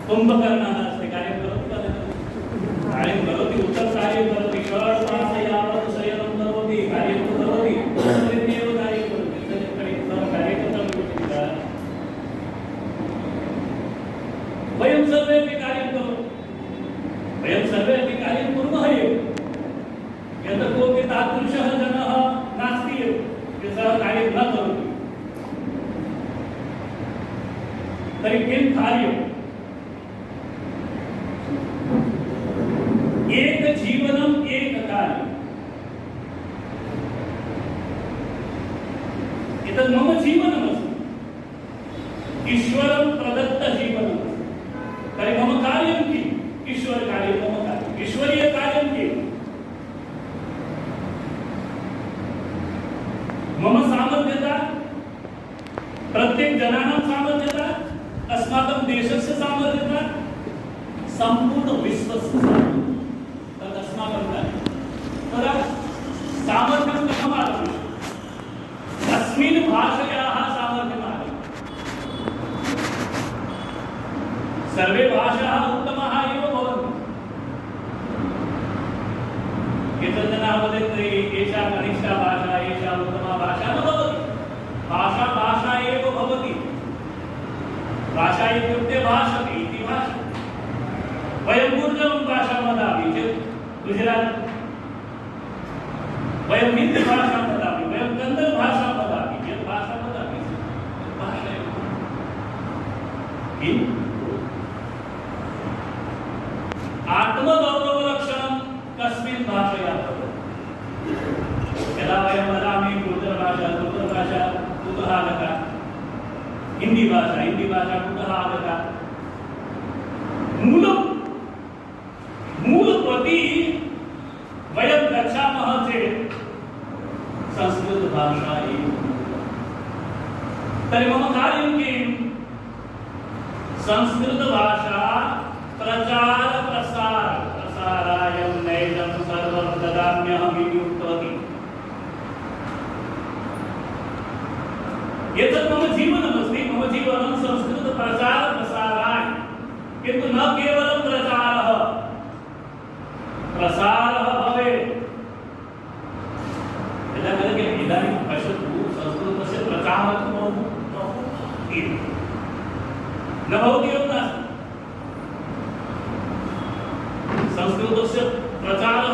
कुंभकर्णाः अस्ति कार्यं करोति वा न करोति? कार्यं करोति, उत्तमं कार्यं करोति, षड्मासे यावत् शयनं करोति, कार्यं तु करोति, तदेव कार्यं करोति, तदेव कार्यकर्ता भवति। वयं सर्वेपि कार्यं करोति, वयं सर्वेपि कार्यं कुर्मः एव। यत्र कोऽपि तादृशः जनः नास्ति एव यः कार्यं न करोति। तर्हि किं कार्यम्? एक जीवनम् एक कार्यम्। एतत् मम जीवनमस्ति, ईश्वरं प्रदत्त जीवनम्। तर्हि मम कार्यं किम्? ईश्वरकार्यं मम कार्यम्, ईश्वरीयकार्यं किम्? मम सामर्थ्यता, प्रत्येक जनानां सामर्थ्यता, अस्माकं देशस्य सामर्थ्यता, सम्पूर्ण विश्वस्य सामर्थ्यता, तत् अस्माकं कार्यं। तदा सामर्थ्यं कथम् आगमिष्यति? अस्मिन् भाषयाः सामर्थ्यम् आगमिष्यति। सर्वे भाषाः उत्तमाः एव भवन्ति। केचन जनाः वदन्ति एषा कनिष्ठा भाषा, एषा उत्तमा भाषा न भवति। भाषा भाषा एव भवति। भाषा इत्युक्ते भाषते इति भाषा। वयं गुर्जरं भाषां वदामि चेत् गुजरात्, वयं हिन्दी भाषां वदामि, वयं कन्नड भाषां वदामि चेत् भाषा वदामि भाषा एव। आत्मगौरवलक्षणं कस्मिन् भाषया भवति? यदा वयं वदामि गुर्जरभाषा, गुर्जरभाषा कुतः आगता? हिंदी भाषा कुतः आगता? मूलप्रति वयं गच्छामः चेत् संस्कृतभाषा एव। तर्हि मम कार्यं किम्? संस्कृतभाषा प्रचार प्रसाराय नैजं सर्वं ददाम्यहम् इति उक्तवती। एतत् मम जीवनमस्ति, मम जीवनं संस्कृत प्रचार प्रसाराय, किन्तु न केवलं प्रचारः, प्रसारः भवेत्। यदा कदाचित् इदानीं पश्यतु, संस्कृतस्य प्रचारः तु बहु न भवति एव नास्ति। संस्कृतस्य प्रचारः